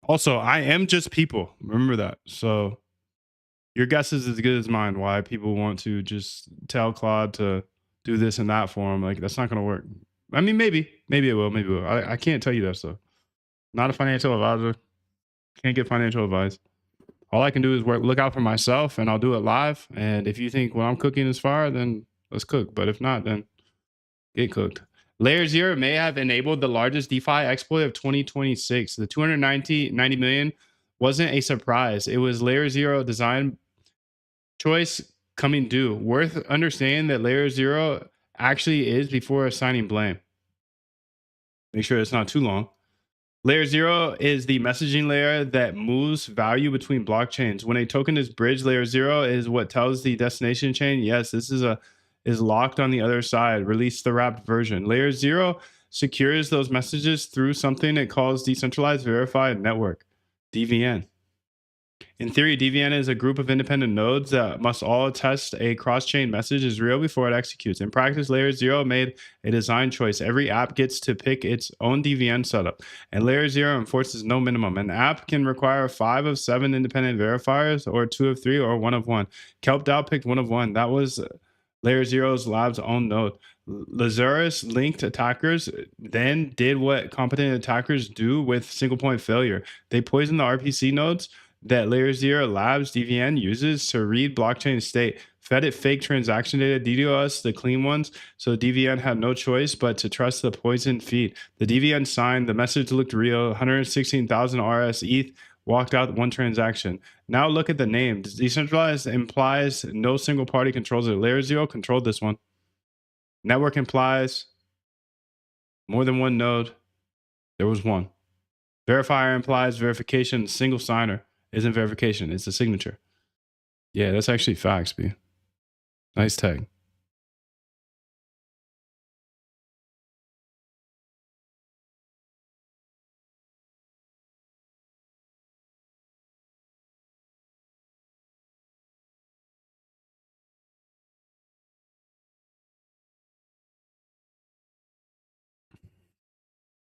Also, I am just people. Remember that. So your guess is as good as mine why people want to just tell Claude to do this and that for them. Like, that's not going to work. I mean, maybe it will. Maybe it will. I can't tell you that stuff. Not a financial advisor. Can't get financial advice. All I can do is look out for myself, and I'll do it live. And if you think what I'm cooking is fire, then let's cook. But if not, then get cooked. Layer Zero may have enabled the largest DeFi exploit of 2026. The 290 million wasn't a surprise. It was Layer Zero design choice coming due. Worth understanding that Layer Zero actually is before assigning blame. Make sure it's not too long. Layer Zero is the messaging layer that moves value between blockchains. When a token is bridged, Layer Zero is what tells the destination chain, yes, this is locked on the other side. Release the wrapped version. Layer Zero secures those messages through something it calls decentralized verified network, DVN. In theory, DVN is a group of independent nodes that must all attest a cross-chain message is real before it executes. In practice, Layer Zero made a design choice. Every app gets to pick its own DVN setup, and Layer Zero enforces no minimum. An app can require 5 of 7 independent verifiers, or 2 of 3, or 1 of 1. Kelp DAO picked 1 of 1. That was Layer Zero's lab's own node. Lazarus linked attackers then did what competent attackers do with single point failure. They poisoned the RPC nodes that Layer Zero Labs DVN uses to read blockchain state, fed it fake transaction data, DDoS the clean ones, so DVN had no choice but to trust the poison feed. The DVN signed, the message looked real, 116,000 RS ETH, walked out one transaction. Now look at the name. Decentralized implies no single party controls it. Layer Zero controlled this one. Network implies more than one node. There was one. Verifier implies verification, single signer isn't verification, it's a signature. Yeah, that's actually facts, B. Nice tag.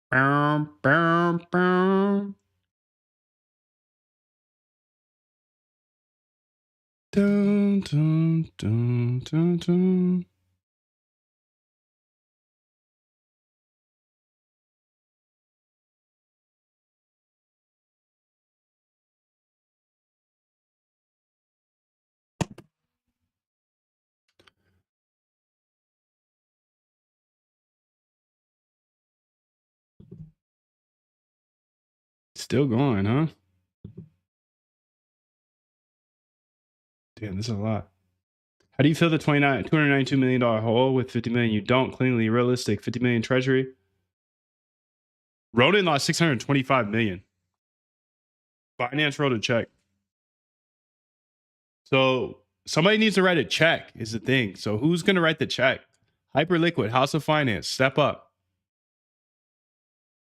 Bow, bow, bow. Dun, dun, dun, dun, dun. Still going, huh? Damn, this is a lot. How do you fill the $292 million hole with 50 million? You don't. Cleanly realistic. 50 million treasury. Roden lost 625 million. Binance wrote a check. So somebody needs to write a check is the thing. So who's going to write the check? Hyperliquid, House of Finance, step up.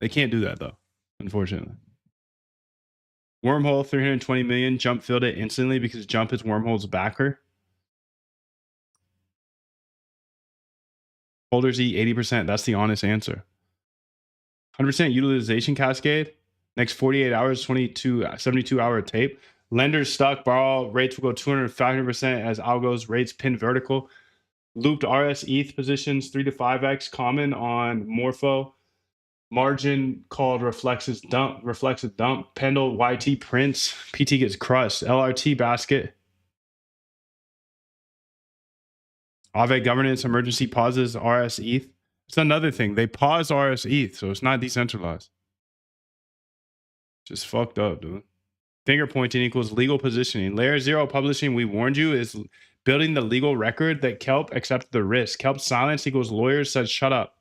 They can't do that though, unfortunately. Wormhole, 320 million. Jump filled it instantly because Jump is Wormhole's backer. Holders eat 80%. That's the honest answer. 100% utilization cascade. Next 48 hours, 72-hour tape. Lenders stuck. Borrow rates will go 200-500% as algos rates pin vertical. Looped RS ETH positions 3 to 5x. Common on Morpho. Margin called reflexive dump. Pendle YT prints. PT gets crushed. LRT basket. Aave governance emergency pauses RS ETH. It's another thing. They pause RS ETH, so it's not decentralized. Just fucked up, dude. Finger pointing equals legal positioning. Layer Zero publishing, we warned you, is building the legal record that Kelp accepted the risk. Kelp silence equals lawyers said shut up.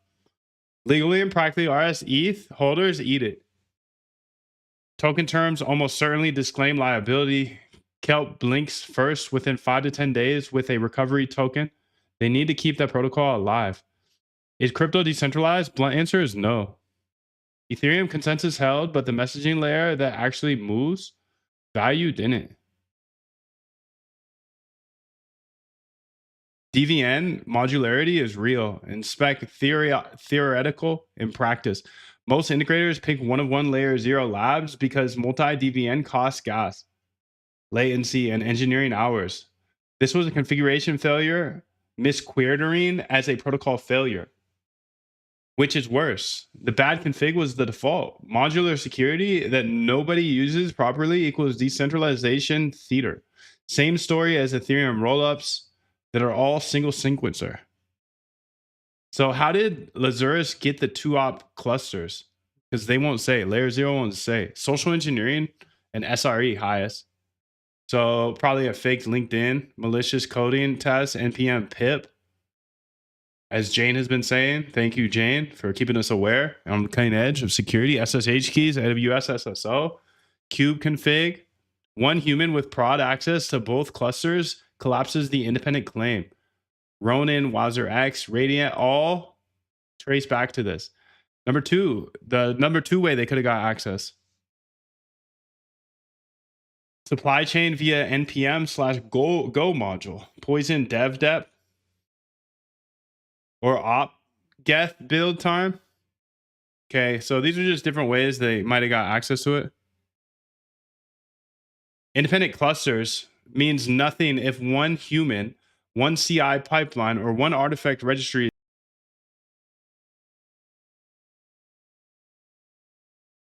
Legally and practically, RS ETH holders eat it. Token terms almost certainly disclaim liability. Kelp blinks first within 5 to 10 days with a recovery token. They need to keep that protocol alive. Is crypto decentralized? Blunt answer is no. Ethereum consensus held, but the messaging layer that actually moves value didn't. DVN modularity is real. In spec, theoretical in practice. Most integrators pick one of one layer 0 labs because multi-DVN costs gas, latency, and engineering hours. This was a configuration failure, misquerying as a protocol failure. Which is worse? The bad config was the default. Modular security that nobody uses properly equals decentralization theater. Same story as Ethereum rollups that are all single sequencer. So how did Lazarus get the 2-op clusters? Because they won't say. Layer 0 won't say. Social engineering and SRE highest. So probably a faked LinkedIn, malicious coding test, NPM pip. As Jane has been saying, thank you, Jane, for keeping us aware on the cutting edge of security. SSH keys, AWS SSO, kube config. One human with prod access to both clusters collapses the independent claim. Ronin, WazirX, Radiant, all trace back to this. Number two, the number two way they could have got access. Supply chain via npm/go module. Poison dev dep or op geth build time. Okay, so these are just different ways they might have got access to it. Independent clusters means nothing if one human, one CI pipeline, or one artifact registry